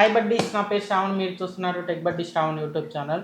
Hi buddies, నా పేరు శ్రావణ్. మీరు చూస్తున్నారు టెక్ బడ్డీ శ్రావణ్ యూట్యూబ్ ఛానల్.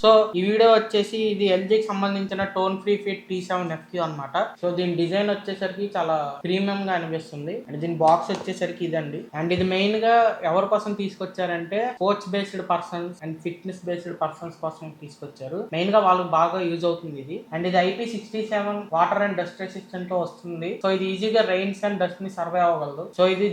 సో ఈ వీడియో వచ్చేసి ఇది ఎల్జీకి సంబంధించిన టోన్ ఫ్రీ ఫిట్ T7FQ అనమాట. సో దీని డిజైన్ వచ్చేసరికి చాలా ప్రీమియం గా అనిపిస్తుంది. అండ్ దీని బాక్స్ వచ్చేసరికి ఇదండి. అండ్ ఇది మెయిన్ గా ఎవరి కోసం తీసుకొచ్చారంటే sports based persons and fitness based persons కోసం తీసుకొచ్చారు. మెయిన్ గా వాళ్ళకి బాగా యూజ్ అవుతుంది ఇది. అండ్ ఇది IP67 water and dust resistant తో వస్తుంది. సో ఇది ఈజీగా రెయిన్స్ అండ్ డస్ట్ ని సర్వే అవ్వగలదు. సో ఇది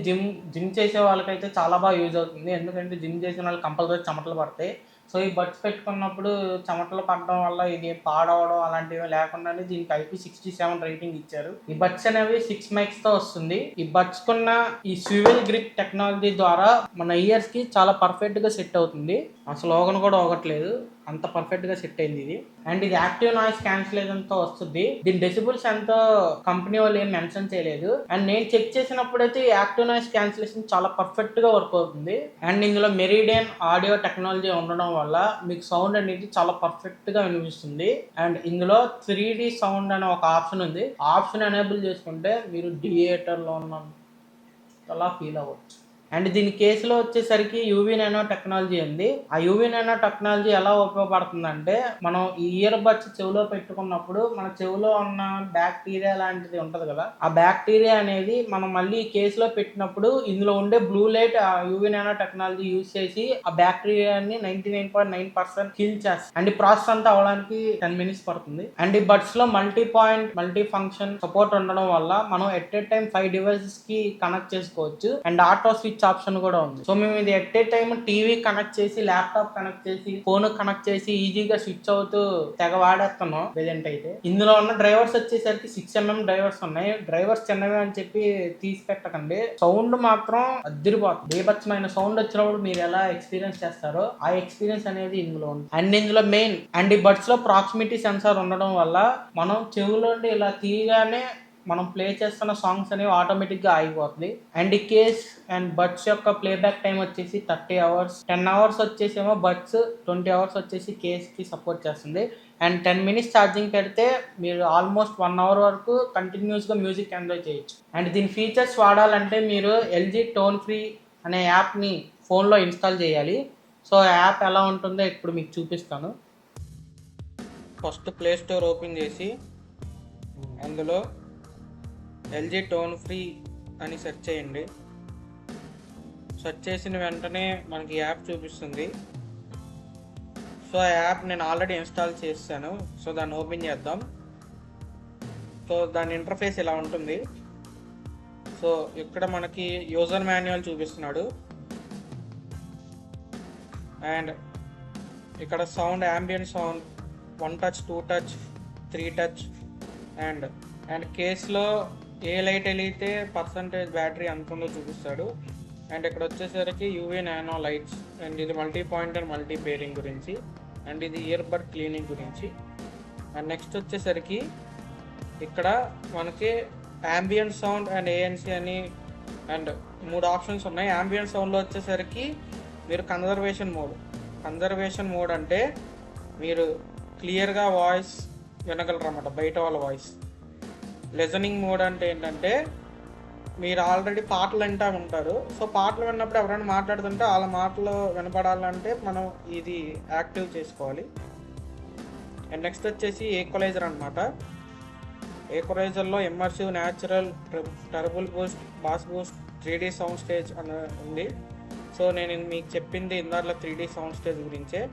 జిమ్ చేసే వాళ్ళకైతే చాలా బాగా యూజ్ అవుతుంది. ఎందుకంటే జిమ్ చేసిన వాళ్ళు కంపల్సరీ చెమటలు పడతాయి. సో ఈ బడ్స్ పెట్టుకున్నప్పుడు చెమటలు పడడం వల్ల ఇది పాడవడం అలాంటివి లేకుండానే దీనికి IP67 రేటింగ్ ఇచ్చారు. ఈ బడ్స్ అనేవి 6 మైక్స్ తో వస్తుంది. ఈ బడ్స్ కున్న ఈ స్వివెల్ గ్రిప్ టెక్నాలజీ ద్వారా మన ఇయర్స్ కి చాలా పర్ఫెక్ట్ గా సెట్ అవుతుంది. అసలు ఓగను కూడా ఓగట్లేదు, అంత పర్ఫెక్ట్ గా సెట్ అయింది ఇది. అండ్ ఇది యాక్టివ్ నాయిస్ క్యాన్సిలేషన్ తో వస్తుంది. దీని డెసిబుల్స్ ఎంతో కంపెనీ వాళ్ళు ఏం మెన్షన్ చేయలేదు. అండ్ నేను చెక్ చేసినప్పుడు అయితే యాక్టివ్ నాయిస్ క్యాన్సిలేషన్ చాలా పర్ఫెక్ట్ గా వర్క్ అవుతుంది. అండ్ ఇందులో మెరిడియన్ ఆడియో టెక్నాలజీ ఉండడం వల్ల మీకు సౌండ్ అనేది చాలా పర్ఫెక్ట్ గా వినిపిస్తుంది. అండ్ ఇందులో 3D సౌండ్ అనే ఒక ఆప్షన్ ఉంది. ఆప్షన్ ఎనేబుల్ చేసుకుంటే మీరు థియేటర్ లో ఉన్నలా ఫీల్ అవ్వచ్చు. అండ్ దీని కేసులో వచ్చేసరికి యూవీ నానో టెక్నాలజీ ఉంది. ఆ యూవీ నానో టెక్నాలజీ ఎలా ఉపయోగపడుతుందంటే, మనం ఈ ఇయర్ బడ్స్ చెవిలో పెట్టుకున్నప్పుడు మన చెవిలో ఉన్న బ్యాక్టీరియా లాంటిది ఉంటది కదా, ఆ బ్యాక్టీరియా అనేది మనం మళ్ళీ ఈ కేసులో పెట్టినప్పుడు ఇందులో ఉండే బ్లూ లైట్ ఆ యూవీ నానో టెక్నాలజీ యూజ్ చేసి ఆ బ్యాక్టీరియాని 99.9% కిల్ చేస్తుంది. అండ్ ఈ ప్రాసెస్ అంతా అవడానికి 10 minutes పడుతుంది. అండ్ ఈ బడ్స్ లో మల్టీ ఫంక్షన్ సపోర్ట్ ఉండడం వల్ల మనం ఎట్ ఏ టైం 5 devices కి కనెక్ట్ చేసుకోవచ్చు. అండ్ ఆటో స్విచ్ ఆప్షన్ కూడా ఉంది. సో మేము ఇది at a time TV connect చేసి, ల్యాప్టాప్ కనెక్ట్ చేసి, ఫోన్ కనెక్ట్ చేసి ఈజీగా స్విచ్ అవుతూ తెగ వాడేస్తున్నాం ప్రెజెంట్ అయితే. ఇందులో ఉన్న డ్రైవర్స్ వచ్చేసరికి 6mm డ్రైవర్స్ ఉన్నాయి. డ్రైవర్స్ చిన్నవి అని చెప్పి తీసి పెట్టకండి, సౌండ్ మాత్రం అదిరిపోతుంది. బీభత్సమైన సౌండ్ వచ్చినప్పుడు మీరు ఎలా ఎక్స్పీరియన్స్ చేస్తారో ఆ ఎక్స్పీరియన్స్ అనేది ఇందులో ఉంది. అండ్ ఇందులో మెయిన్ అండ్ ఈ బడ్స్ లో ప్రాక్సిమిటీ సెన్సార్ ఉండడం వల్ల మనం చెవులోండి ఇలా తీయగానే మనం ప్లే చేస్తున్న సాంగ్స్ అనేవి ఆటోమేటిక్గా ఆగిపోతుంది. అండ్ ఈ కేస్ అండ్ బడ్స్ యొక్క ప్లేబ్యాక్ టైం వచ్చేసి 30 hours. 10 hours వచ్చేసేమో బడ్స్, 20 hours వచ్చేసి కేస్కి సపోర్ట్ చేస్తుంది. అండ్ 10 minutes ఛార్జింగ్ పెడితే మీరు ఆల్మోస్ట్ 1 hour వరకు కంటిన్యూస్గా మ్యూజిక్ ఎంజాయ్ చేయొచ్చు. అండ్ దీని ఫీచర్స్ వాడాలంటే మీరు ఎల్జీ టోన్ ఫ్రీ అనే యాప్ని ఫోన్లో ఇన్స్టాల్ చేయాలి. సో ఆ యాప్ ఎలా ఉంటుందో ఇప్పుడు మీకు చూపిస్తాను. ఫస్ట్ ప్లే స్టోర్ ఓపెన్ చేసి అందులో ఎల్జీ టోన్ ఫ్రీ అని సెర్చ్ చేయండి. సెర్చ్ చేసిన వెంటనే మనకి యాప్ చూపిస్తుంది. సో ఆ యాప్ నేను ఆల్రెడీ ఇన్స్టాల్ చేశాను. సో దాన్ని ఓపెన్ చేద్దాం. సో దాని ఇంటర్ఫేస్ ఇలా ఉంటుంది. సో ఇక్కడ మనకి యూజర్ మాన్యువల్ చూపిస్తున్నాడు. అండ్ ఇక్కడ sound, ambient sound, 1 touch, 2 touch, 3 touch and కేసులో ఏ లైట్ వెలిగితే పర్సంటేజ్ బ్యాటరీ ఎంత ఉందో చూపిస్తాడు. అండ్ ఇక్కడ వచ్చేసరికి యూవీ నానో లైట్స్. అండ్ ఇది multi point and multi pairing గురించి. అండ్ ఇది ఇయర్ బడ్ క్లీనింగ్ గురించి. అండ్ నెక్స్ట్ వచ్చేసరికి ఇక్కడ మనకి యాంబియంట్ సౌండ్ అండ్ ANC అని అండ్ 3 ఆప్షన్స్ ఉన్నాయి. యాంబియంట్ సౌండ్లో వచ్చేసరికి మీరు కన్జర్వేషన్ మోడ్ అంటే మీరు క్లియర్గా వాయిస్ వినగలరు అన్నమాట, బయట వాళ్ళ వాయిస్. లిజనింగ్ మోడ్ అంటే ఏంటంటే మీరు ఆల్రెడీ పాటలు వింటూ ఉంటారు. సో పాటలు విన్నప్పుడు ఎవరైనా మాట్లాడుతుంటే వాళ్ళ మాటలు వినపడాలంటే మనం ఇది యాక్టివ్ చేసుకోవాలి. అండ్ నెక్స్ట్ వచ్చేసి ఈక్వలైజర్ అనమాట. ఈక్వలైజర్లో immersive, natural, treble boost, bass boost, 3D sound stage అని ఉంది. సో నేను మీకు చెప్పింది ఇందాక 3D సౌండ్ స్టేజ్ గురించే.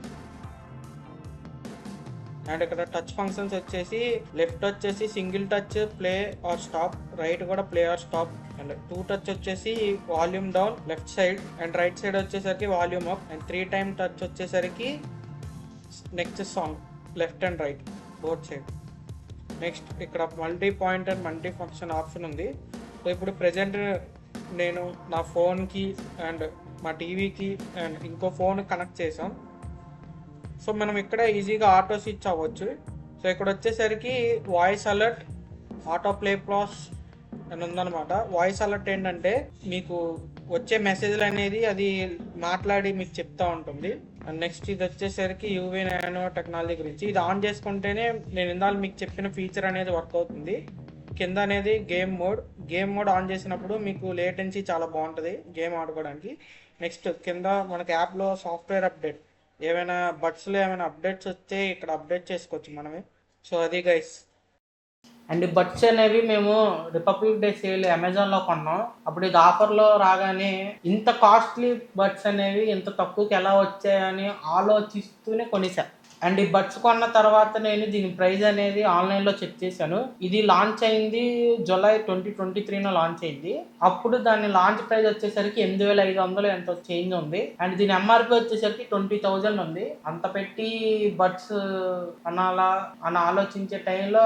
అండ్ ఇక్కడ టచ్ ఫంక్షన్స్ వచ్చేసి లెఫ్ట్ వచ్చేసి single touch play or stop, right కూడా play or stop. And 2 touch వచ్చేసి volume down left side, and right side వచ్చేసరికి volume up. And 3 time touch వచ్చేసరికి next song left and right both side. Next ఇక్కడ multi point and multi function option ఉంది. So ఇప్పుడు present నేను నా ఫోన్కి and మా టీవీకి అండ్ ఇంకో ఫోన్ కనెక్ట్ చేసాం. సో మనం ఇక్కడ ఈజీగా ఆటో స్విచ్ అవ్వచ్చు. సో ఇక్కడ వచ్చేసరికి వాయిస్ అలర్ట్, ఆటో ప్లే ప్లాస్, అని ఉందన్నమాట. వాయిస్ అలర్ట్ ఏంటంటే మీకు వచ్చే మెసేజ్లు అనేది అది మాట్లాడి మీకు చెప్తా ఉంటుంది. అండ్ నెక్స్ట్ ఇది వచ్చేసరికి యూవీ నానో టెక్నాలజీ గురించి. ఇది ఆన్ చేసుకుంటేనే నేను ఇందాక మీకు చెప్పిన ఫీచర్ అనేది వర్క్ అవుతుంది. కింద అనేది గేమ్ మోడ్ ఆన్ చేసినప్పుడు మీకు లేటెన్సీ చాలా బాగుంటుంది గేమ్ ఆడుకోవడానికి. నెక్స్ట్ కింద మనకి యాప్లో సాఫ్ట్వేర్ అప్డేట్, ఏమైనా బడ్స్లో ఏమైనా అప్డేట్స్ వస్తే ఇక్కడ అప్డేట్ చేసుకోవచ్చు మనమే. సో అది గైస్. అండ్ ఈ బడ్స్ అనేవి మేము రిపబ్లిక్ డే సేల్ అమెజాన్లో కొన్నాం. అప్పుడు ఇది ఆఫర్లో రాగానే ఇంత కాస్ట్లీ బడ్స్ అనేవి ఇంత తక్కువకి ఎలా వచ్చాయని ఆలోచిస్తూనే కొనేసా. అండ్ ఈ బడ్స్ కొన్న తర్వాత నేను దీని ప్రైస్ అనేది ఆన్లైన్లో చెక్ చేశాను. ఇది లాంచ్ అయింది జూలై 2023 లాంచ్ అయింది. అప్పుడు దాని లాంచ్ ప్రైస్ వచ్చేసరికి 8500 ఎంతో చేంజ్ ఉంది. అండ్ దీని ఎంఆర్పి వచ్చేసరికి 20,000 ఉంది. అంత పెట్టి బడ్స్ అనాలా అని ఆలోచించే టైంలో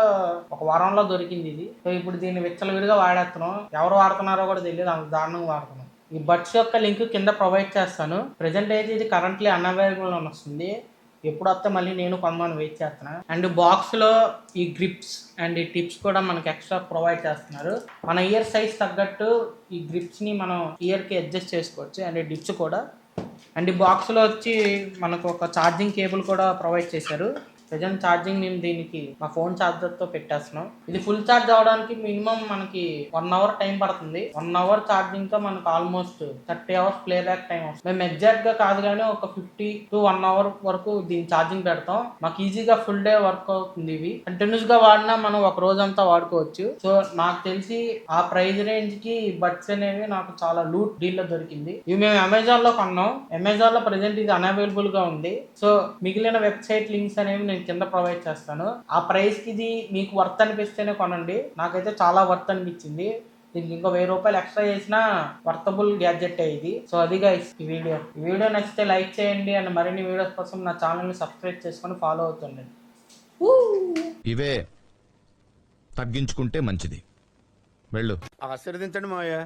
ఒక వారంలో దొరికింది ఇది. సో ఇప్పుడు దీన్ని విచ్చలవిడిగా వాడేస్తున్నాం. ఎవరు వాడుతున్నారో కూడా తెలియదు, అంత దారుణంగా వాడుతున్నాం. ఈ బడ్స్ యొక్క లింక్ కింద ప్రొవైడ్ చేస్తాను. ప్రెజెంట్ అయితే ఇది కరెంట్లీ అన్అవైలబుల్ అని వస్తుంది. ఎప్పుడు వస్తే మళ్ళీ నేను కొందామని వెయిట్ చేస్తున్నా. అండ్ బాక్స్లో ఈ గ్రిప్స్ అండ్ ఈ టిప్స్ కూడా మనకి ఎక్స్ట్రా ప్రొవైడ్ చేస్తున్నారు. మన ఇయర్ సైజ్ తగ్గట్టు ఈ గ్రిప్స్ని మనం ఇయర్కి అడ్జస్ట్ చేసుకోవచ్చు. అండ్ ఈ డిప్స్ కూడా. అండ్ ఈ బాక్స్లో వచ్చి మనకు ఒక ఛార్జింగ్ కేబుల్ కూడా ప్రొవైడ్ చేశారు. ప్రజెంట్ ఛార్జింగ్ నేను దీనికి మా ఫోన్ ఛార్జర్తో పెట్టేస్తున్నాం. ఇది ఫుల్ ఛార్జ్ అవడానికి మినిమం మనకి 1 అవర్ టైం పడుతుంది. 1 అవర్ ఛార్జింగ్తో మనకు almost 30 hours play back time వస్తుంది. మేము ఎగ్జాక్ట్గా కాదు కానీ ఒక 50 to 1 అవర్ వరకు దీని ఛార్జింగ్ పెడతాం. మాకు ఈజీగా ఫుల్ డే వర్క్ అవుతుంది. ఇవి కంటిన్యూస్గా వాడినా మనం ఒక రోజంతా వాడుకోవచ్చు. సో నాకు తెలిసి ఆ ప్రైస్ రేంజ్కి బడ్స్ అనేవి నాకు చాలా లూట్ డీల్లో దొరికింది. ఇవి మేము అమెజాన్లో కొన్నాం. అమెజాన్లో ప్రజెంట్ ఇది అన్అవైలబుల్గా ఉంది. సో మిగిలిన వెబ్సైట్ లింక్స్ అనేవి నేను కింద ప్రొవైడ్ చేస్తాను. ఆ ప్రైస్ కి ఇది మీకు వర్త్ అనిపిస్తేనే కొనండి. నాకైతే చాలా వర్త్ అనిపించింది. దీనికి ఇంకో 1000 రూపాయలు ఎక్స్ట్రా చేసినా వర్తబుల్ గ్యాడ్జెట్ ఇది. సో అది గైస్ ఈ వీడియో నచ్చితే లైక్ చేయండి. అండ్ మరిన్ని వీడియోస్ కోసం నా ఛానల్ ని సబ్స్క్రైబ్ చేసుకొని ఫాలో అవుతుండండి. ఇవే తగ్గించుకుంటే మంచిది. వెళ్ళు. ఆశీర్వదించండి మావయ్య.